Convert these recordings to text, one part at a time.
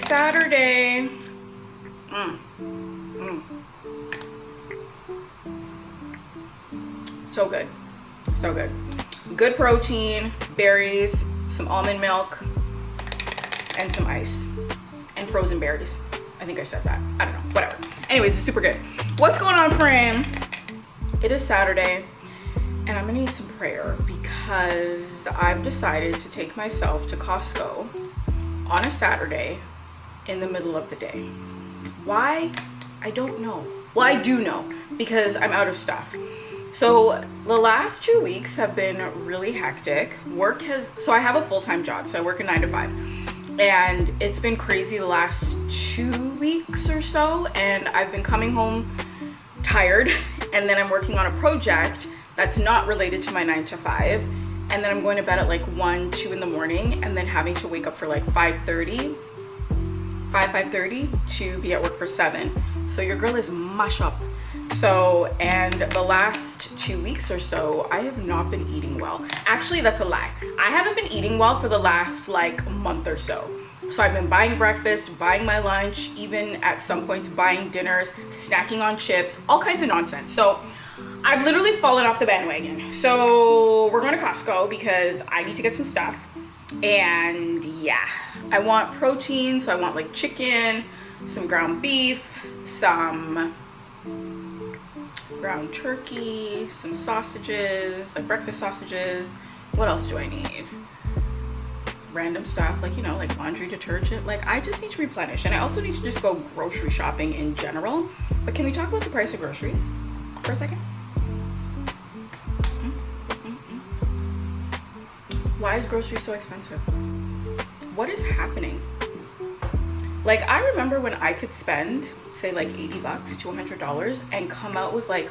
Saturday. So good. So good. Good protein, berries, some almond milk, and some ice. And frozen berries. I think I said that. I don't know. Whatever. Anyways, it's super good. What's going on, friend? It is Saturday, and I'm gonna need some prayer because I've decided to take myself to Costco on a Saturday in the middle of the day. Why? I don't know. Well, I do know because I'm out of stuff. So the last 2 weeks have been really hectic. So I have a full-time job, so I work a 9 to 5. And it's been crazy the last 2 weeks or so, and I've been coming home tired, and then I'm working on a project that's not related to my 9 to 5, and then I'm going to bed at like 1, 2 in the morning, and then having to wake up for like 5:30 to be at work for 7. So your girl is mush up. So, and the last 2 weeks or so, I have not been eating well. Actually, that's a lie. I haven't been eating well for the last like month or so. So I've been buying breakfast, buying my lunch, even at some points buying dinners, snacking on chips, all kinds of nonsense. So I've literally fallen off the bandwagon. So we're going to Costco because I need to get some stuff. And yeah, I want protein. So I want like chicken, some ground beef, some ground turkey, some sausages, like breakfast sausages. What else do I need? Random stuff, like, you know, like laundry detergent. Like, I just need to replenish. And I also need to just go grocery shopping in general. But can we talk about the price of groceries for a second? Why is groceries so expensive? What is happening? Like, I remember when I could spend, say, like $80 to $100 and come out with like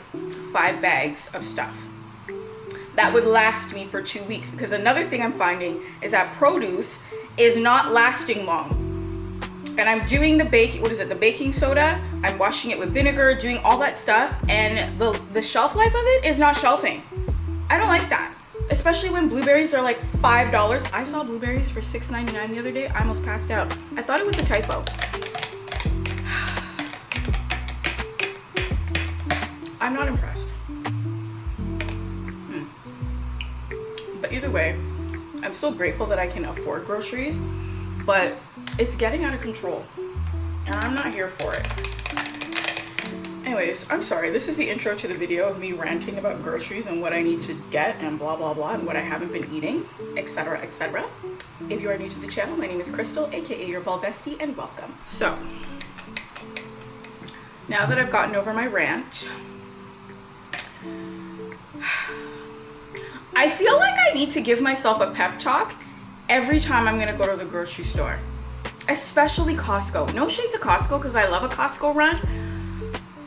5 bags of stuff that would last me for 2 weeks. Because another thing I'm finding is that produce is not lasting long. And I'm doing the baking soda. I'm washing it with vinegar, doing all that stuff. And the shelf life of it is not shelving. I don't like that. Especially when blueberries are like $5. I saw blueberries for $6.99 the other day. I almost passed out. I thought it was a typo. I'm not impressed. But either way, I'm still grateful that I can afford groceries, but it's getting out of control, and I'm not here for it. Anyways, I'm sorry. This is the intro to the video of me ranting about groceries and what I need to get and blah, blah, blah, and what I haven't been eating, etc., etc. If you are new to the channel, my name is Crystal, aka your bald bestie, and welcome. So, now that I've gotten over my rant, I feel like I need to give myself a pep talk every time I'm gonna go to the grocery store, especially Costco. No shade to Costco because I love a Costco run,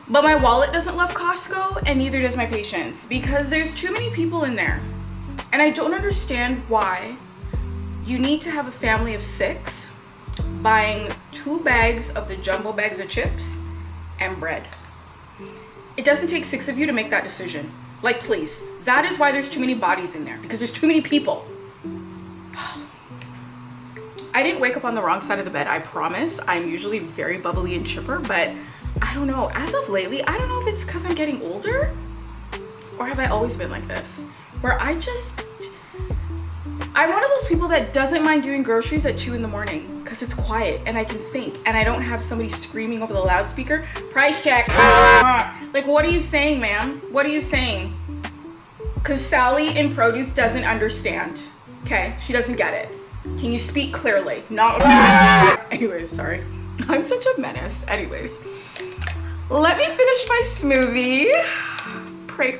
but my wallet doesn't love Costco, and neither does my patience, because there's too many people in there. And I don't understand why you need to have a family of 6 buying 2 bags of the jumbo bags of chips and bread. It doesn't take 6 of you to make that decision. Like, please. That is why there's too many bodies in there, because there's too many people. I didn't wake up on the wrong side of the bed, I promise. I'm usually very bubbly and chipper, but I don't know. As of lately, I don't know if it's because I'm getting older, or have I always been like this? Where I'm one of those people that doesn't mind doing groceries at 2 in the morning because it's quiet and I can think and I don't have somebody screaming over the loudspeaker, price check. Like, what are you saying, ma'am? What are you saying? Because Sally in produce doesn't understand. Okay, she doesn't get it. Can you speak clearly? Not. Anyways, sorry. I'm such a menace. Anyways, let me finish my smoothie. Pray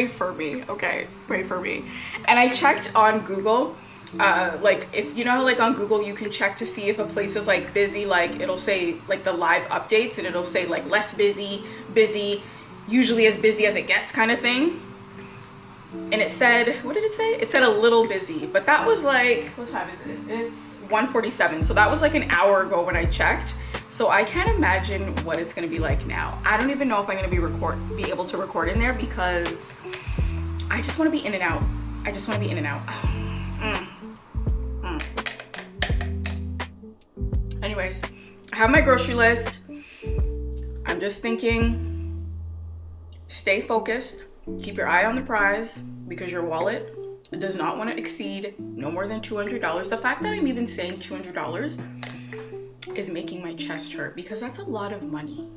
for me, okay? Pray for me. And I checked on Google, like, if you know how like on Google you can check to see if a place is like busy, like it'll say like the live updates, and it'll say like less busy, usually as busy as it gets kind of thing. And it said, what did it say? It said a little busy, but that was like, what time is it? It's 1:47. So that was like an hour ago when I checked. So I can't imagine what it's gonna be like now. I don't even know if I'm gonna be able to record in there because I just wanna be in and out. I just wanna be in and out. Anyways, I have my grocery list. I'm just thinking, stay focused, keep your eye on the prize, because your wallet does not want to exceed no more than $200. The fact that I'm even saying $200 is making my chest hurt, because that's a lot of money.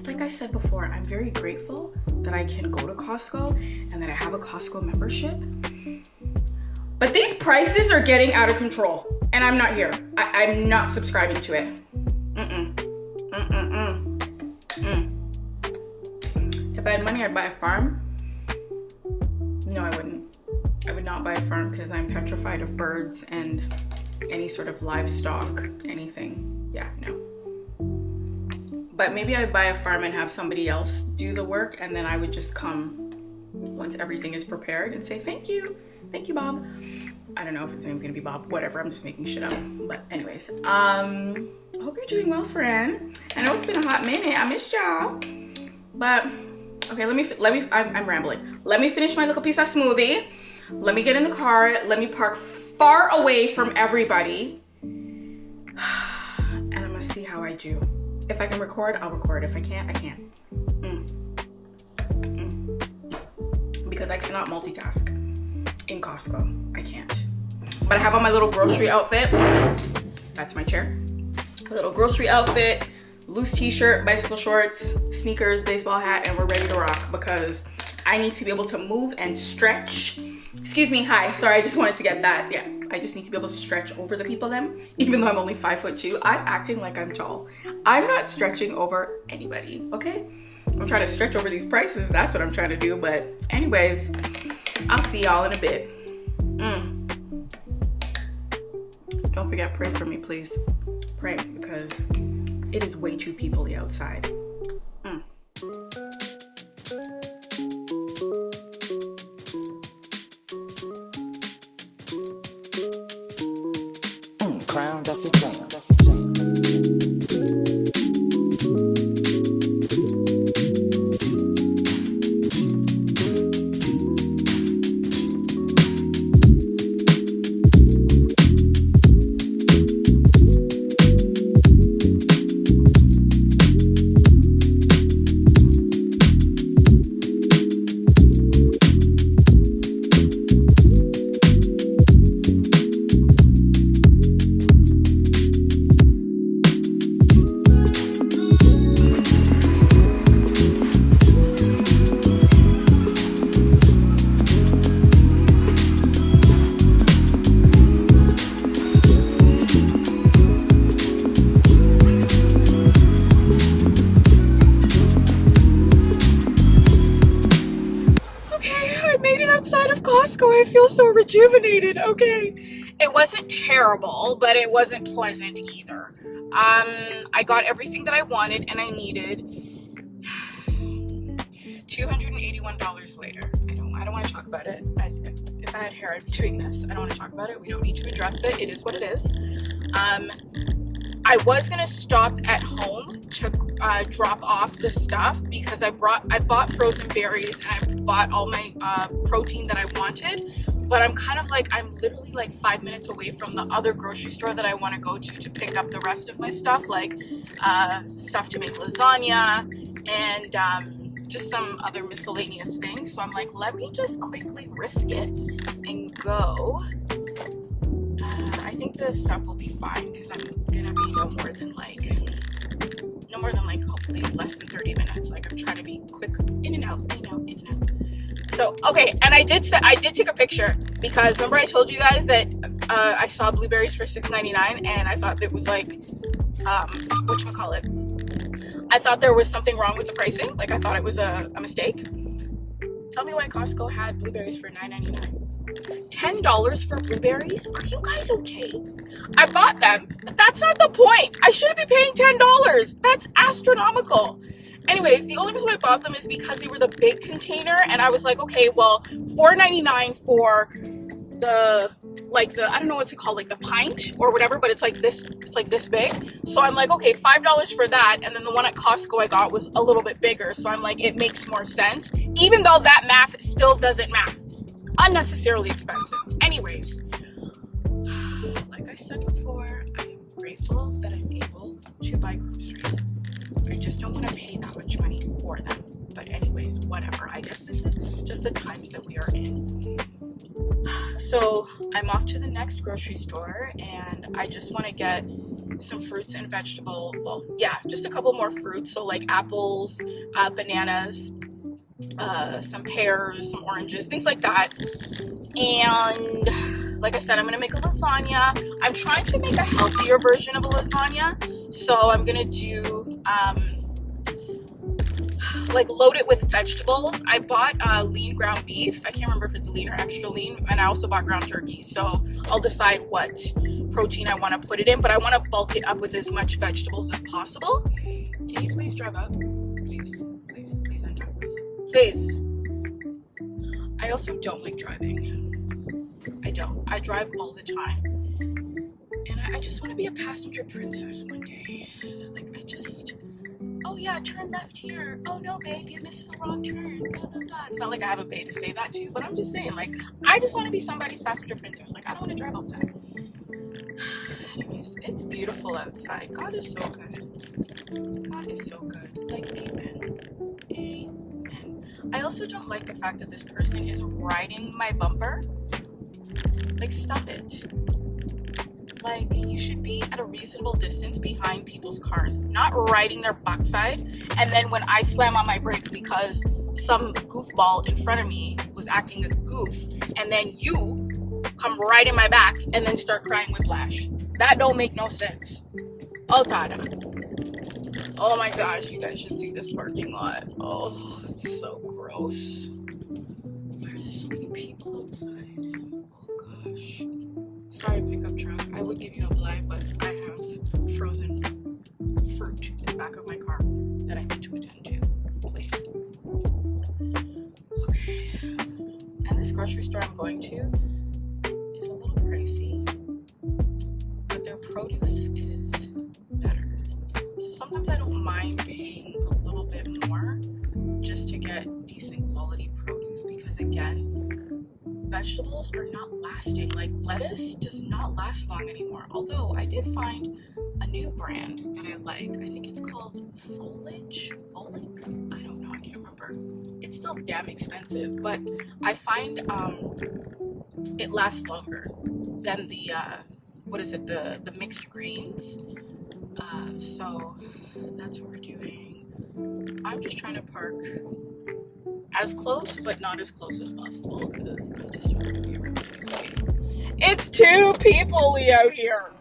Like I said before, I'm very grateful that I can go to Costco and that I have a Costco membership. But these prices are getting out of control, and I'm not here. I'm not subscribing to it. If I had money, I'd buy a farm. No, I wouldn't. I would not buy a farm because I'm petrified of birds and any sort of livestock, anything. Yeah, no. But maybe I'd buy a farm and have somebody else do the work, and then I would just come once everything is prepared and say, thank you, Bob. I don't know if his name's gonna be Bob, whatever, I'm just making shit up. But anyways, hope you're doing well, friend. I know it's been a hot minute, I missed y'all. But, okay, I'm rambling. Let me finish my little piece of smoothie. Let me get in the car, let me park far away from everybody. And I'm gonna see how I do. If I can record, I'll record. If I can't, I can't. Because I cannot multitask in Costco. I can't. But I have on my little grocery outfit. That's my chair. A little grocery outfit, loose t-shirt, bicycle shorts, sneakers, baseball hat, and we're ready to rock because I need to be able to move and stretch. Excuse me, hi, sorry, I just wanted to get that. Yeah, I just need to be able to stretch over the people then, even though I'm only 5'2". I'm acting like I'm tall. I'm not stretching over anybody, okay? I'm trying to stretch over these prices, that's what I'm trying to do, but anyways, I'll see y'all in a bit. Don't forget, pray for me, please. Pray, because it is way too peoply outside. Crown, that's a jam. That's a jam. I feel so rejuvenated. Okay, it wasn't terrible, but it wasn't pleasant either. I got everything that I wanted and I needed. $281 later. I don't want to talk about it. If I had hair, I'd be doing this. I don't want to talk about it. We don't need to address it. It is what it is. I was gonna stop at home to drop off the stuff because I bought frozen berries and I bought all my protein that I wanted, but I'm literally like 5 minutes away from the other grocery store that I want to go to pick up the rest of my stuff, like stuff to make lasagna and just some other miscellaneous things. So I'm like, let me just quickly risk it and go. I think the stuff will be fine because I'm gonna be no more than like hopefully less than 30 minutes. Like I'm trying to be quick, in and out. So okay, and I did take a picture because remember I told you guys that I saw blueberries for $6.99 and I thought it was like whatchamacallit. I thought there was something wrong with the pricing. Like I thought it was a mistake. Tell me why Costco had blueberries for $9.99. $10 for blueberries? Are you guys okay? I bought them, but that's not the point. I shouldn't be paying $10. That's astronomical. Anyways, the only reason I bought them is because they were the big container, and I was like, okay, well, $4.99 for the I don't know what to call, like the pint or whatever, but it's like this big. So I'm like, okay, $5 for that, and then the one at Costco I got was a little bit bigger. So I'm like, it makes more sense, even though that math still doesn't math. Unnecessarily expensive. Anyways, like I said before, I am grateful grateful that I'm able to buy groceries. I just don't want to pay that much money for them. But anyways, whatever. I guess this is just the times that we are in. So I'm off to the next grocery store, and I just want to get some fruits and vegetable. Well, yeah, just a couple more fruits. So like apples, bananas, some pears, some oranges, things like that. And like I said, I'm gonna make a lasagna. I'm trying to make a healthier version of a lasagna. So I'm gonna do like load it with vegetables. I bought lean ground beef. I can't remember if it's lean or extra lean. And I also bought ground turkey. So I'll decide what protein I want to put it in, but I want to bulk it up with as much vegetables as possible. Can you please drive up? Please, please, please, please. I also don't like driving. I don't. I drive all the time. And I just want to be a passenger princess one day. Like, oh yeah, turn left here. Oh no, babe, you missed the wrong turn. Blah, blah, blah. It's not like I have a babe to say that to, but I'm just saying, like, I just want to be somebody's passenger princess. Like, I don't want to drive outside. Anyways, it's beautiful outside. God is so good. God is so good. Like, amen. Amen. I also don't like the fact that this person is riding my bumper. Like, stop it. Like, you should be at a reasonable distance behind people's cars, not riding their backside. And then when I slam on my brakes because some goofball in front of me was acting a goof, and then you come right in my back and then start crying whiplash. That don't make no sense. Oh, Tada. Oh my gosh, you guys should see this parking lot. Oh, it's so gross. Why are there so many people outside? Oh gosh. Sorry, pickup truck. I would give you a blind, but I have frozen fruit in the back of my car that I need to attend to. Please. Okay. And this grocery store I'm going to is a little pricey, but their produce is better. So sometimes I don't mind paying a little bit more just to get decent quality produce, because again, vegetables are not lasting. Like, lettuce does not last long anymore. Although I did find a new brand that I like. I think it's called Folic. I don't know. I can't remember. It's still damn expensive, but I find it lasts longer than the the mixed greens. So that's what we're doing. I'm just trying to park as close, but not as close as possible, because I just don't want to be around anybody. It's too people-y out here.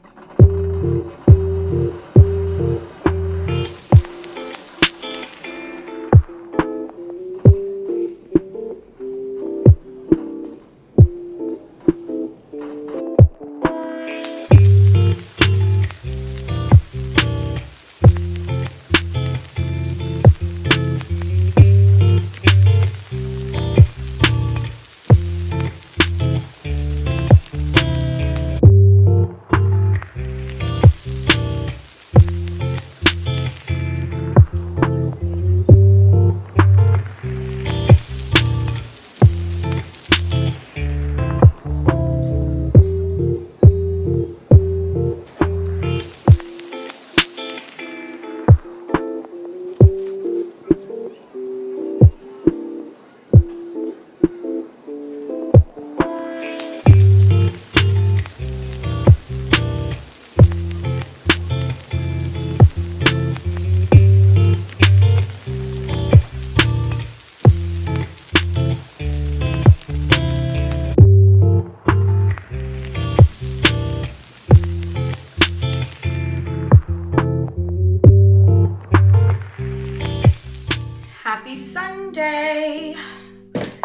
Happy Sunday!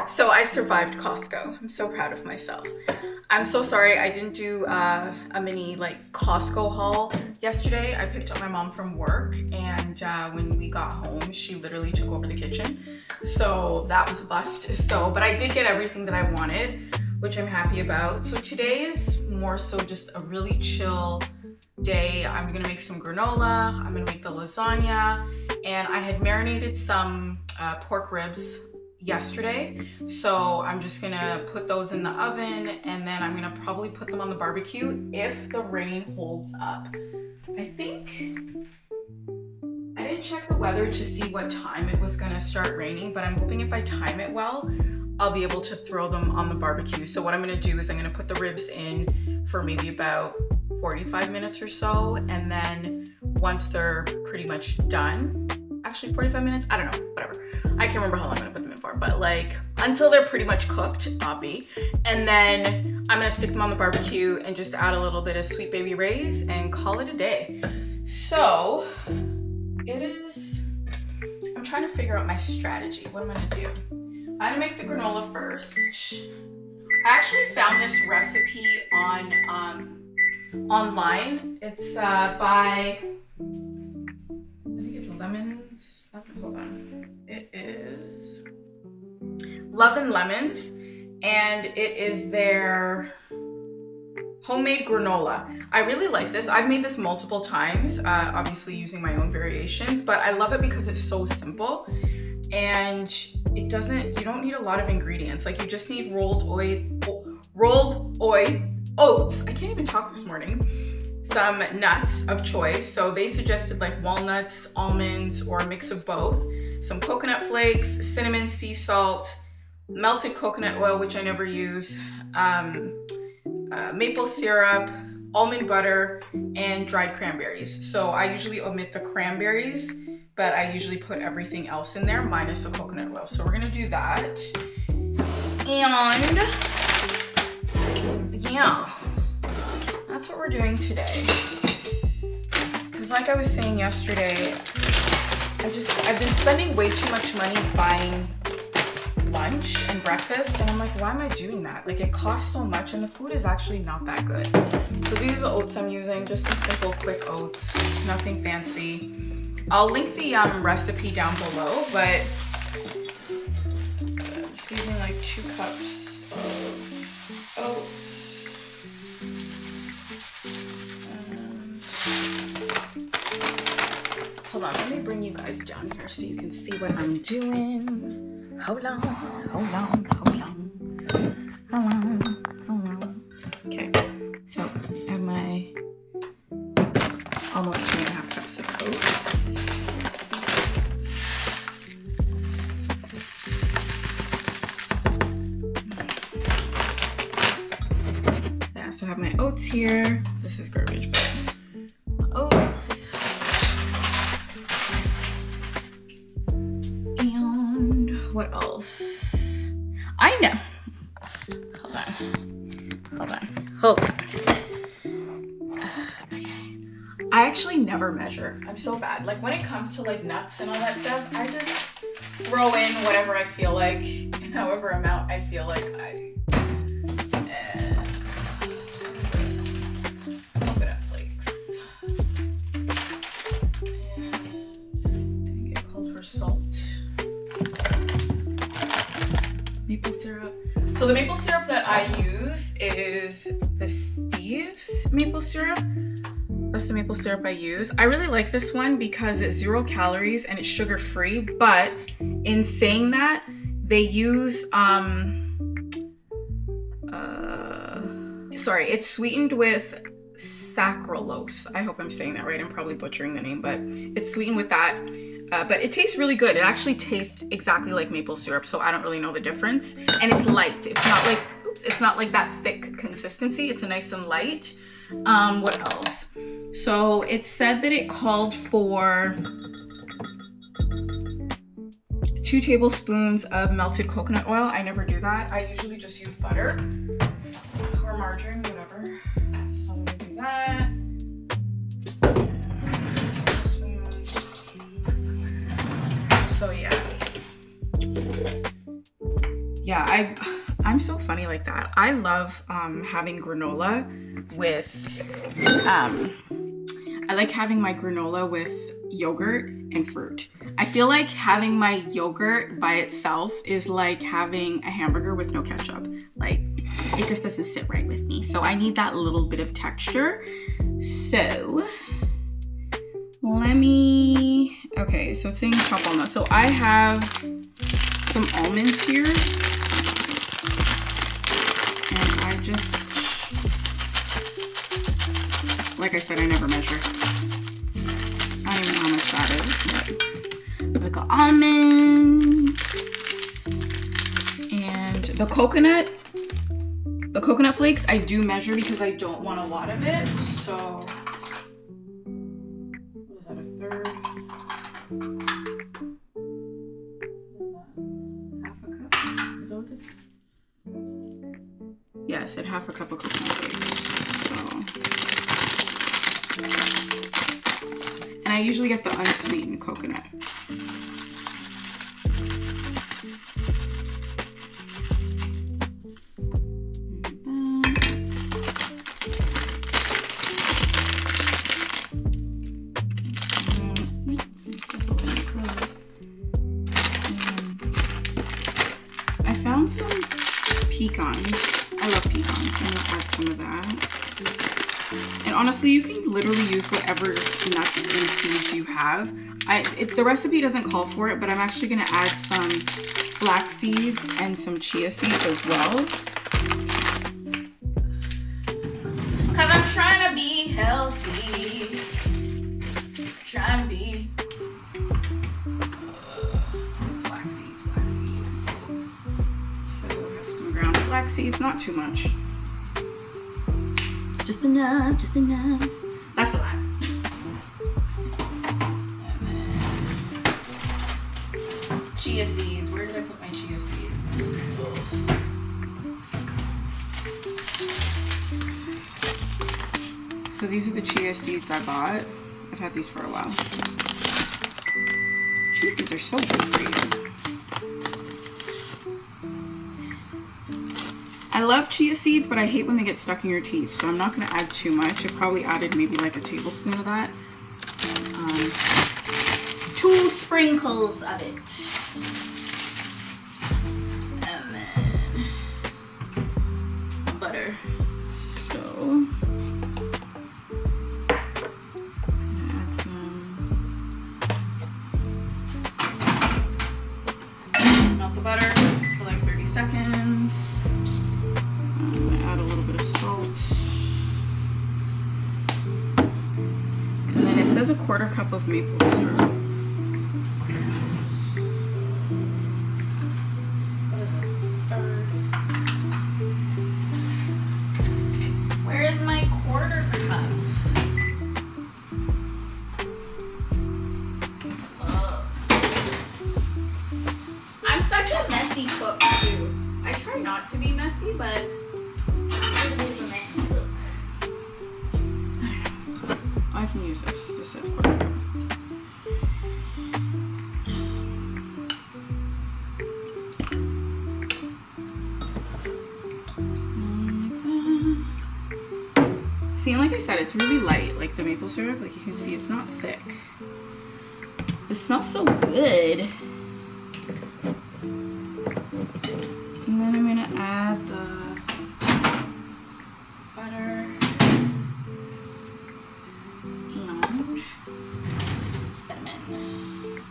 So I survived Costco. I'm so proud of myself. I'm so sorry I didn't do a mini like Costco haul yesterday. I picked up my mom from work, and when we got home, she literally took over the kitchen. So that was a bust. But I did get everything that I wanted, which I'm happy about. So today is more so just a really chill day. I'm gonna make some granola, I'm gonna make the lasagna, and I had marinated some pork ribs yesterday, so I'm just gonna put those in the oven, and then I'm gonna probably put them on the barbecue if the rain holds up. I think I didn't check the weather to see what time it was gonna start raining, but I'm hoping if I time it well, I'll be able to throw them on the barbecue. So what I'm gonna do is I'm gonna put the ribs in for maybe about 45 minutes or so, and then once they're pretty much done, actually 45 minutes, I don't know, whatever. I can't remember how long I'm gonna put them in for, but like until they're pretty much cooked, obby. And then I'm gonna stick them on the barbecue and just add a little bit of Sweet Baby Ray's and call it a day. So it is, I'm trying to figure out my strategy. What am I gonna do? I'm gonna make the granola first. I actually found this recipe on online. It's by, I think it's Lemons. Hold on. It is Love and Lemons, and it is their homemade granola. I really like this. I've made this multiple times, obviously using my own variations, but I love it because it's so simple and it doesn't, you don't need a lot of ingredients. Like you just need rolled oats. I can't even talk this morning. Some nuts of choice. So they suggested like walnuts, almonds, or a mix of both. Some coconut flakes, cinnamon, sea salt, melted coconut oil, which I never use, maple syrup, almond butter, and dried cranberries. So I usually omit the cranberries, but I usually put everything else in there minus the coconut oil. So we're gonna do that. And yeah, that's what we're doing today. Because like I was saying yesterday, I've been spending way too much money buying lunch and breakfast, and I'm like, why am I doing that? Like it costs so much and the food is actually not that good. So these are the oats I'm using, just some simple quick oats, nothing fancy. I'll link the recipe down below, but I'm just using like 2 cups of oats. Hold on, let me bring you guys down here so you can see what I'm doing. Hold on. Okay, so I have my almost 2.5 cups of oats. Yeah, so I have my oats here. This is garbage, but my oats. What else? I know. Hold on. Okay. I actually never measure. I'm so bad. Like when it comes to like nuts and all that stuff, I just throw in whatever I feel like, however amount I feel like I. Coconut flakes. And I think it called for salt. Maple syrup. So the maple syrup that I use is the Steve's maple syrup. That's the maple syrup I use. I really like this one because it's 0 calories and it's sugar free, but in saying that, they use it's sweetened with saccharose. I hope I'm saying that right. I'm probably butchering the name, but it's sweetened with that. But it tastes really good. It actually tastes exactly like maple syrup, so I don't really know the difference. And it's light. It's not like that thick consistency. It's a nice and light. What else? So it said that it called for 2 tablespoons of melted coconut oil. I never do that. I usually just use butter or margarine, whatever. So I'm gonna do that. So yeah, I'm so funny like that. I love having granola with I like having my granola with yogurt and fruit. I feel like having my yogurt by itself is like having a hamburger with no ketchup. Like it just doesn't sit right with me. So I need that little bit of texture. So okay, so it's saying chop walnuts. So I have some almonds here. And I just, like I said, I never measure. The coconut flakes, I do measure because I don't want a lot of it. So, what is that, a third? Half a cup? Is that what that's? Yeah, I said half a cup of coconut flakes. So, and I usually get the unsweetened coconut. I found some pecans. I love pecans, so I'm gonna add some of that. And honestly, you can literally use whatever nuts and seeds you have. The recipe doesn't call for it, but I'm actually gonna add some flax seeds and some chia seeds as well. Cause I'm trying to be healthy. Trying to be flax seeds. So I have some ground flax seeds, not too much. Just enough. That's a lot. And then chia seeds. Where did I put my chia seeds? Ugh. So these are the chia seeds I bought. I've had these for a while. Chia seeds are so good for you. I love chia seeds, but I hate when they get stuck in your teeth, so I'm not going to add too much. I probably added maybe like a tablespoon of that. 2 sprinkles of it. And then butter. So just gonna add some. Melt the butter for like 30 seconds. I'm gonna add a little bit of salt. And then it says a 1/4 cup of maple syrup. What is this? Third. Where is my 1/4 cup? Ugh. I'm such a messy cook too. I try not to be messy, but I can use this. This says 1/4 cup. See, and like I said, it's really light, like the maple syrup. Like you can see, it's not thick. It smells so good. And then I'm gonna add the butter and some cinnamon.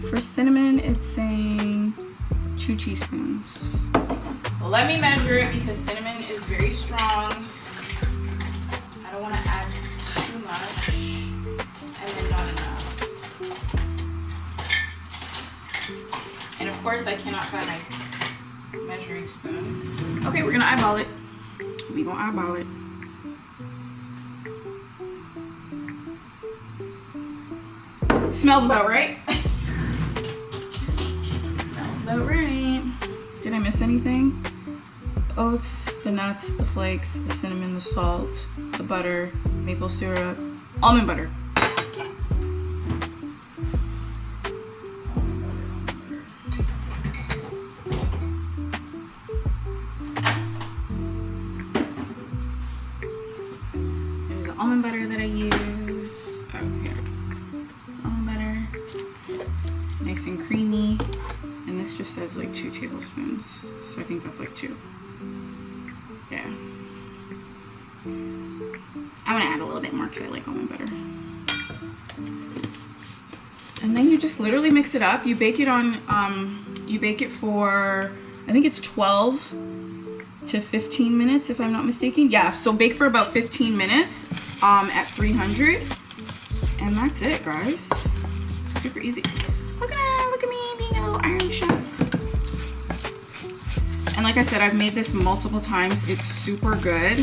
For cinnamon, it's saying 2 teaspoons. Well, let me measure it because cinnamon is very strong. I don't want to add too much and then not enough. And of course, I cannot find my measuring spoon. Okay, we're gonna eyeball it. We gonna eyeball it. Smells about right. Smells about right. Did I miss anything? The oats, the nuts, the flakes, the cinnamon, the salt, the butter, maple syrup, almond butter. There's the almond butter that I use. Oh, here. It's almond butter. Nice and creamy. And this just says like 2 tablespoons. So I think that's like 2. Yeah. I'm gonna add a little bit more because I like almond butter. And then you just literally mix it up. You bake it on, you bake it for, I think it's 12 to 15 minutes, if I'm not mistaken. Yeah, so bake for about 15 minutes at 300. And that's it, guys. Super easy. Look at me being a little Iron Chef. And like I said, I've made this multiple times. It's super good.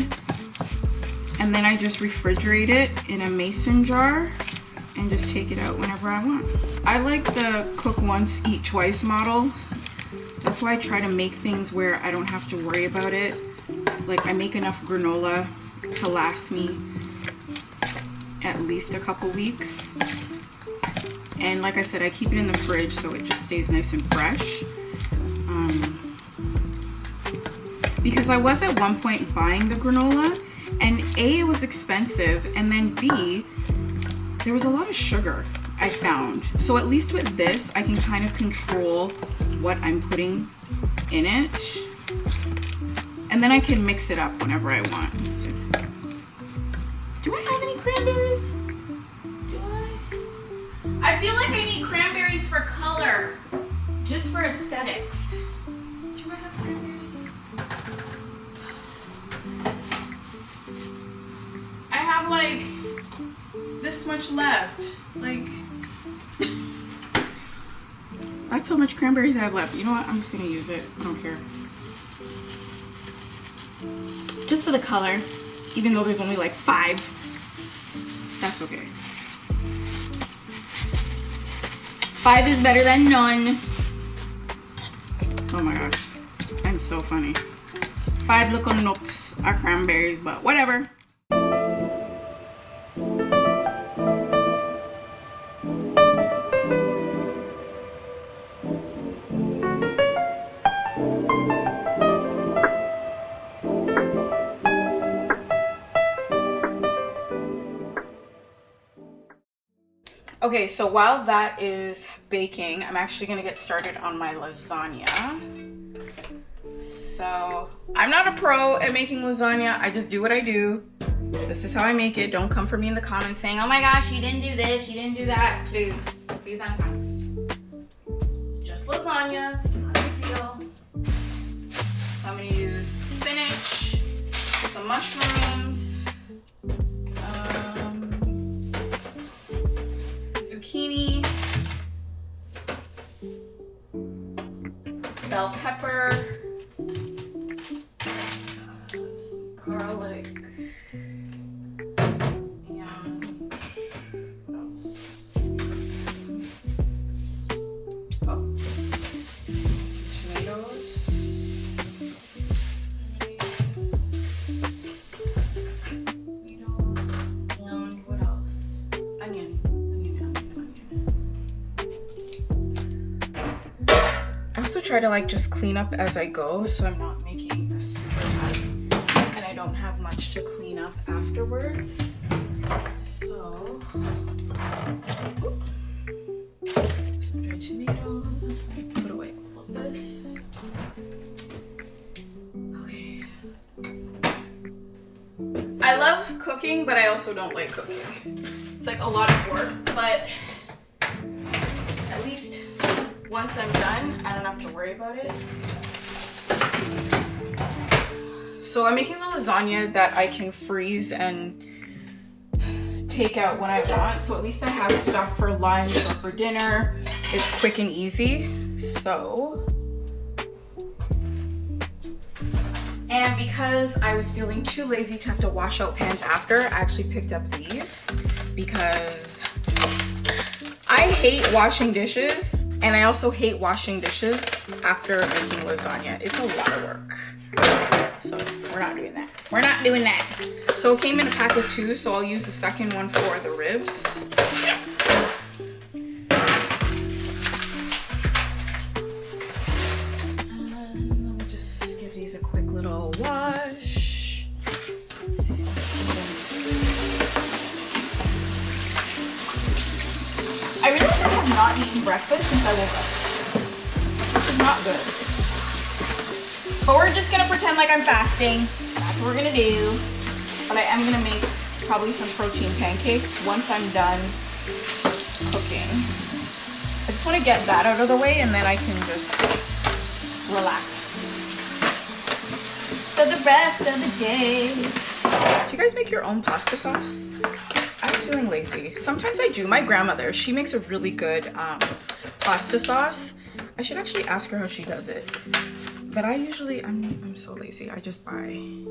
And then I just refrigerate it in a mason jar and just take it out whenever I want. I like the cook once, eat twice model. That's why I try to make things where I don't have to worry about it. Like I make enough granola to last me at least a couple weeks. And like I said, I keep it in the fridge so it just stays nice and fresh. Because I was at one point buying the granola, and A, it was expensive, and then B, there was a lot of sugar I found. So at least with this, I can kind of control what I'm putting in it. And then I can mix it up whenever I want. Do I have any cranberries? Do I feel like I need cranberries for color, just for aesthetics. Do I have cranberries? I have like this much left. Like, that's how much cranberries I have left. You know what? I'm just gonna use it. I don't care. Just for the color, even though there's only like 5. That's okay. 5 is better than none. Oh my gosh, I'm so funny. 5 little noops are cranberries, but whatever. Okay, so while that is baking, I'm actually gonna get started on my lasagna. So, I'm not a pro at making lasagna, I just do what I do. This is how I make it. Don't come for me in the comments saying, oh my gosh, you didn't do this, you didn't do that. Please and thanks. It's just lasagna, it's not a big deal. So I'm gonna use spinach, some mushrooms, zucchini, bell pepper, some garlic, and what else? Oh, some tomatoes. And what else? Onion. I also try to like just clean up as I go, so I'm not making a super mess and I don't have much to clean up afterwards. So, some dried tomatoes. Let me put away all of this. Okay. I love cooking, but I also don't like cooking. It's like a lot of work, but at least once I'm done, I don't have to worry about it. So I'm making a lasagna that I can freeze and take out when I want. So at least I have stuff for lunch or for dinner. It's quick and easy. So, and because I was feeling too lazy to have to wash out pans after, I actually picked up these because I hate washing dishes. And I also hate washing dishes after making lasagna. It's a lot of work. So we're not doing that. We're not doing that. So it came in a pack of 2, so I'll use the second one for the ribs. And let me just give these a quick little wash. I realize I have not eaten breakfast since I woke up, which is not good. But we're just gonna pretend like I'm fasting. That's what we're gonna do. But I am gonna make probably some protein pancakes once I'm done cooking. I just wanna get that out of the way and then I can just relax. for the rest of the day. Do you guys make your own pasta sauce? I was feeling lazy. Sometimes I do. My grandmother, she makes a really good pasta sauce. I should actually ask her how she does it. But I usually, I'm so lazy. I just buy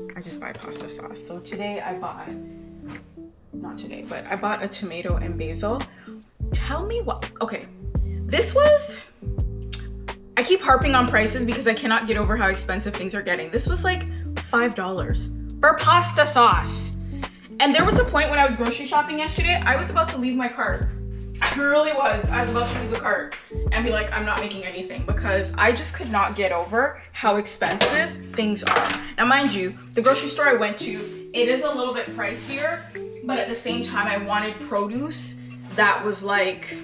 pasta sauce. So today I bought, not today, but I bought a tomato and basil. Tell me what, okay. This was, I keep harping on prices because I cannot get over how expensive things are getting. This was like $5 for pasta sauce. And there was a point when I was grocery shopping yesterday, I was about to leave my cart. I really was. I was about to leave the cart and be like, I'm not making anything, because I just could not get over how expensive things are. Now, mind you, the grocery store I went to, it is a little bit pricier, but at the same time, I wanted produce that was like,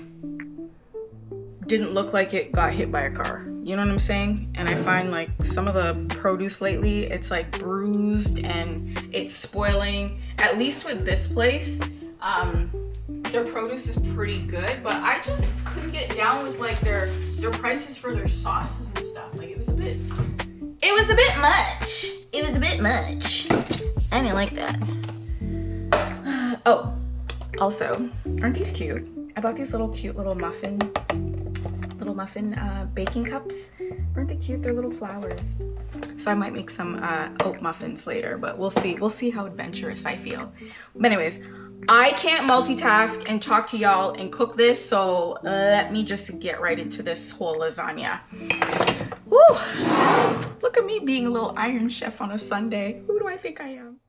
didn't look like it got hit by a car. You know what I'm saying? And I find like some of the produce lately, it's like bruised and it's spoiling. At least with this place, their produce is pretty good, but I just couldn't get down with like their prices for their sauces and stuff. Like it was a bit much. It was a bit much. I didn't like that. Oh, also, aren't these cute? I bought these cute little muffin baking cups. Aren't they cute? They're little flowers. So I might make some oat muffins later, but we'll see. We'll see how adventurous I feel. But anyways, I can't multitask and talk to y'all and cook this, so let me just get right into this whole lasagna. Woo! Look at me being a little Iron Chef on a Sunday. Who do I think I am?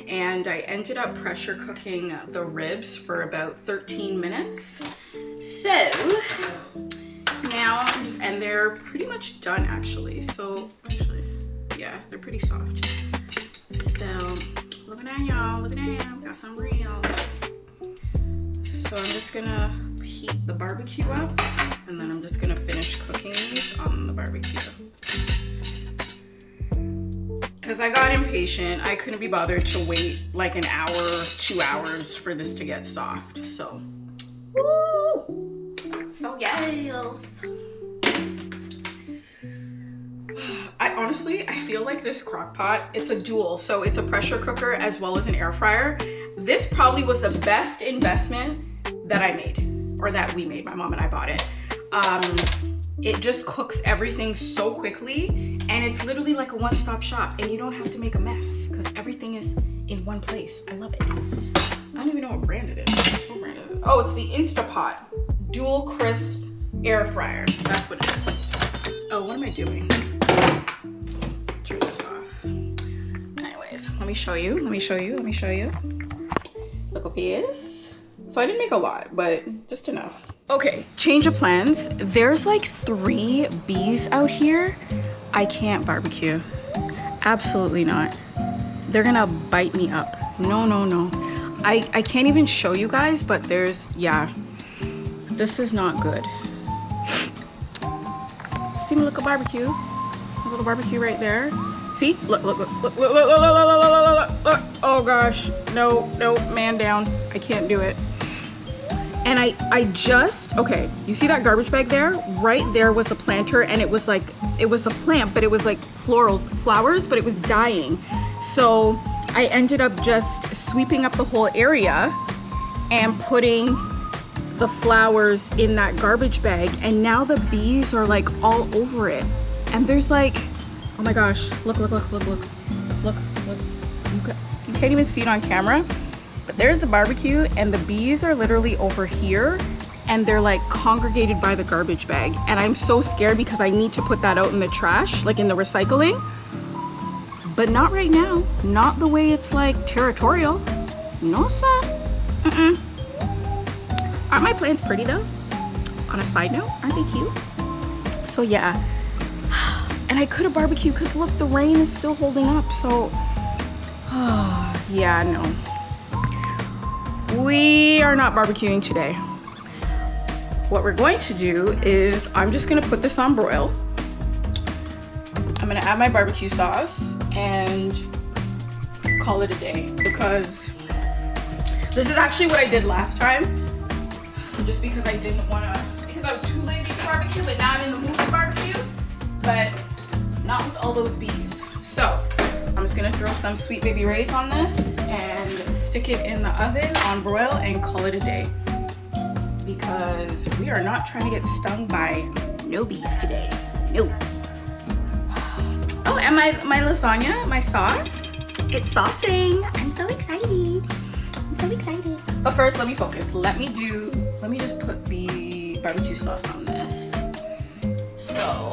And I ended up pressure cooking the ribs for about 13 minutes. So now, and they're pretty much done actually. So actually, yeah, they're pretty soft. So looking at y'all, got some reels. So I'm just gonna heat the barbecue up, and then I'm just gonna finish cooking these on the barbecue. Because I got impatient. I couldn't be bothered to wait like an hour, 2 hours for this to get soft. So, woo! So yes. I feel like this crock pot, it's a dual. So it's a pressure cooker as well as an air fryer. This probably was the best investment that I made, or that we made. My mom and I bought it. It just cooks everything so quickly, and it's literally like a one-stop shop, and you don't have to make a mess because everything is in one place. I love it. I don't even know what brand it is. What brand is it? Oh, it's the Instapot Dual Crisp Air Fryer. That's what it is. Oh, what am I doing? Turn this off. Anyways, let me show you. Look up is. So I didn't make a lot, but just enough. Okay, change of plans. There's like 3 bees out here. I can't barbecue. Absolutely not. They're gonna bite me up. No. I can't even show you guys, but there's, yeah. This is not good. See me look a barbecue. A little barbecue right there. See? Look. Oh gosh. No, man down. I can't do it. And I just, okay, you see that garbage bag there? Right there was a planter, and it was a plant, but it was like flowers, but it was dying. So I ended up just sweeping up the whole area and putting the flowers in that garbage bag. And now the bees are like all over it. And there's like, oh my gosh, look. You can't even see it on camera. But there's the barbecue, and the bees are literally over here, and they're like congregated by the garbage bag. And I'm so scared because I need to put that out in the trash, like in the recycling. But not right now. Not the way it's like territorial. No, sir. Aren't my plants pretty though? On a side note, aren't they cute? So yeah. And I could have barbecued because look, the rain is still holding up. So, yeah, no. We are not barbecuing today. What we're going to do is I'm just gonna put this on broil. I'm gonna add my barbecue sauce and call it a day, because this is actually what I did last time, just because I didn't wanna, because I was too lazy to barbecue, but now I'm in the mood to barbecue, but not with all those bees. So I'm just gonna throw some Sweet Baby Ray's on this and stick it in the oven on broil and call it a day, because we are not trying to get stung by no bees today. No. Oh, and my lasagna, my sauce, it's saucing. I'm so excited. But first, let me focus. Let me just put the barbecue sauce on this. So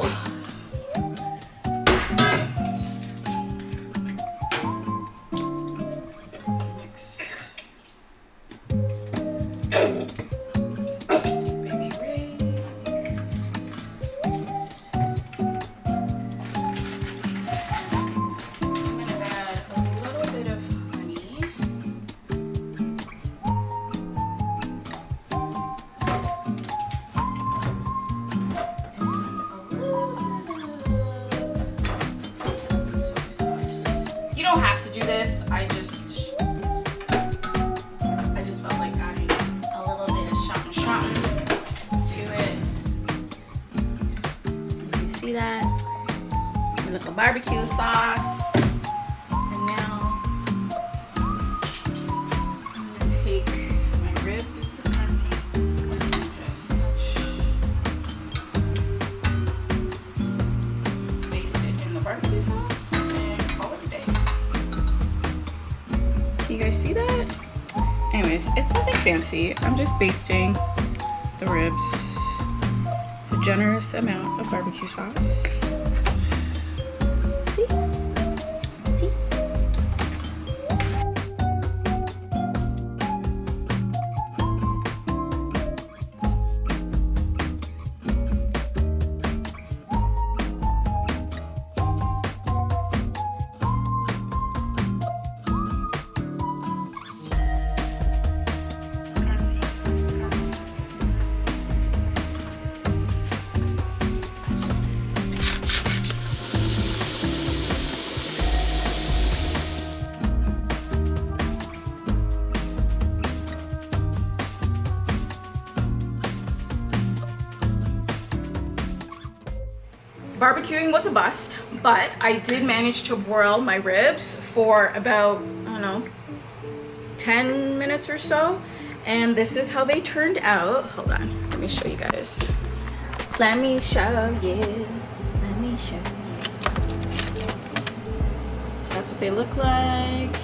I just felt like adding a little bit of something to it. You see that? A little barbecue sauce. And now I'm gonna take my ribs and just baste it in the barbecue sauce and call it a day. You guys see that? Anyways, it's nothing fancy. I'm just basting the ribs with a generous amount of barbecue sauce. See? See? barbecuing was a bust, but I did manage to broil my ribs for about, I don't know, 10 minutes or so. And this is how they turned out. Hold on, let me show you guys. Let me show you. Let me show you. So that's what they look like.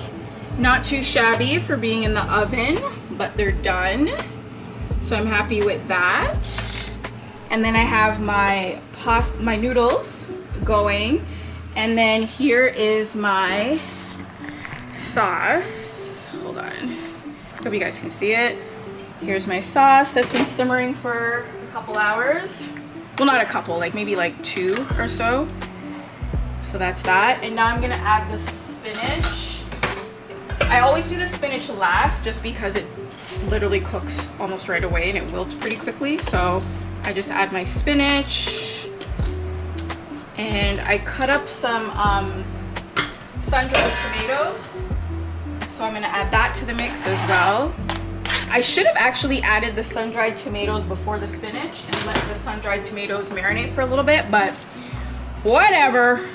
Not too shabby for being in the oven, but they're done. So I'm happy with that. And then I have my noodles going. And then here is my sauce. Hold on. Hope you guys can see it. Here's my sauce that's been simmering for a couple hours. Well, not a couple, like maybe like 2 or so. So that's that. And now I'm gonna add the spinach. I always do the spinach last just because it literally cooks almost right away and it wilts pretty quickly. So I just add my spinach. And I cut up some sun-dried tomatoes. So I'm gonna add that to the mix as well. I should have actually added the sun-dried tomatoes before the spinach and let the sun-dried tomatoes marinate for a little bit, but whatever.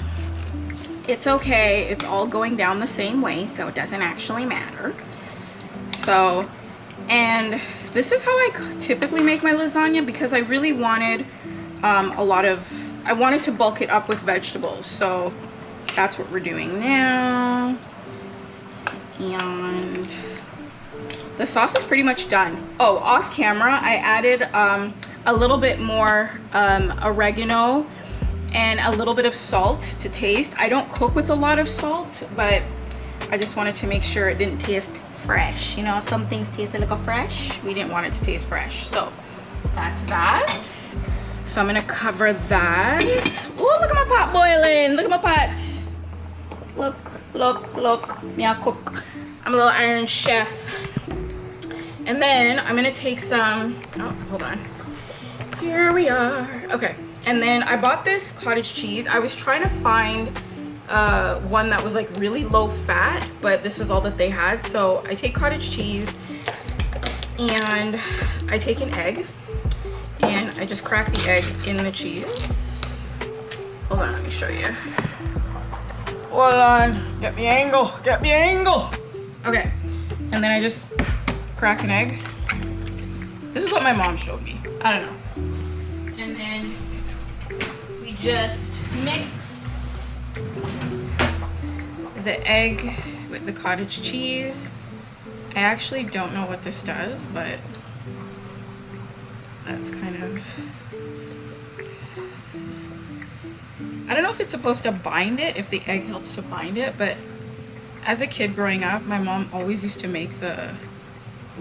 It's okay. It's all going down the same way, so it doesn't actually matter. So, and this is how I typically make my lasagna because I really wanted I wanted to bulk it up with vegetables. So that's what we're doing now. And the sauce is pretty much done. Oh, off camera, I added a little bit more oregano and a little bit of salt to taste. I don't cook with a lot of salt, but I just wanted to make sure it didn't taste fresh. You know, some things taste a little fresh. We didn't want it to taste fresh. So that's that. So I'm gonna cover that. Oh, look at my pot boiling. Look at my pot. Look, look, look. Me I cook. I'm a little Iron Chef. And then I'm gonna take some, oh, hold on. Here we are. Okay, and then I bought this cottage cheese. I was trying to find one that was like really low fat, but this is all that they had. So I take cottage cheese and I take an egg and I just crack the egg in the cheese. Hold on, let me show you. Hold on, get the angle, get the angle. Okay, and then I just crack an egg. This is what my mom showed me. I don't know. And then we just mix the egg with the cottage cheese. I actually don't know what this does, but that's kind of, I don't know if it's supposed to bind it, if the egg helps to bind it, but as a kid growing up, my mom always used to make the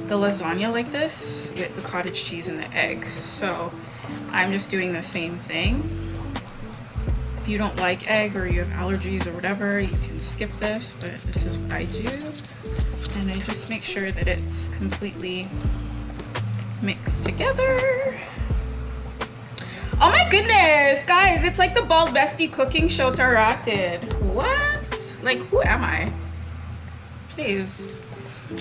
lasagna like this with the cottage cheese and the egg. So I'm just doing the same thing. If you don't like egg or you have allergies or whatever, you can skip this, but this is what I do. And I just make sure that it's completely mixed together. Oh my goodness, guys, it's like the Bald Bestie cooking show tarotted. What? Like, who am I? Please.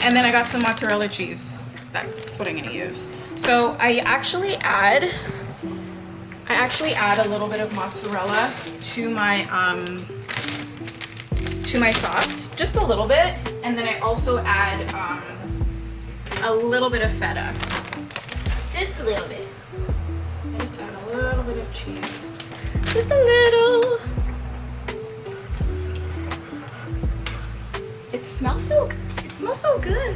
And then I got some mozzarella cheese. That's what I'm gonna use. So I actually add a little bit of mozzarella to my sauce, just a little bit, and then I also add a little bit of feta, just a little bit. I just add a little bit of cheese, just a little. It smells so good.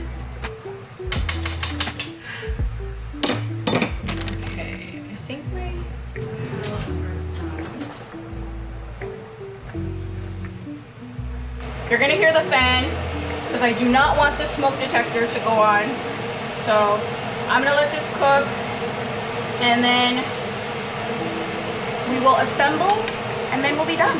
Okay, I think my noodles are done. You're gonna hear the fan because I do not want the smoke detector to go on. So I'm gonna let this cook and then we will assemble and then we'll be done.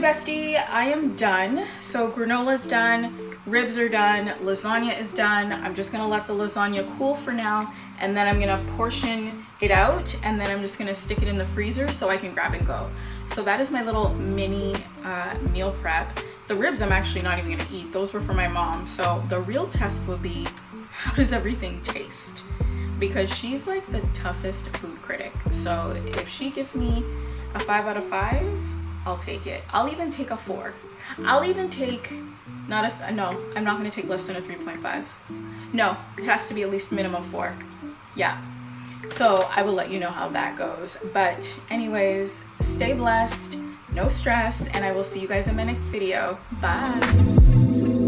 bestie, I am done. So granola's done, ribs are done, lasagna is done. I'm just gonna let the lasagna cool for now, and then I'm gonna portion it out, and then I'm just gonna stick it in the freezer so I can grab and go. So that is my little mini meal prep. The ribs I'm actually not even gonna eat. Those were for my mom. So the real test will be, how does everything taste? Because she's like the toughest food critic. So if she gives me a 5 out of 5, I'll take it. I'll even take a 4. I'll even take, no, I'm not gonna take less than a 3.5. No, it has to be at least minimum 4. Yeah. So I will let you know how that goes. But anyways, stay blessed, no stress, and I will see you guys in my next video. Bye.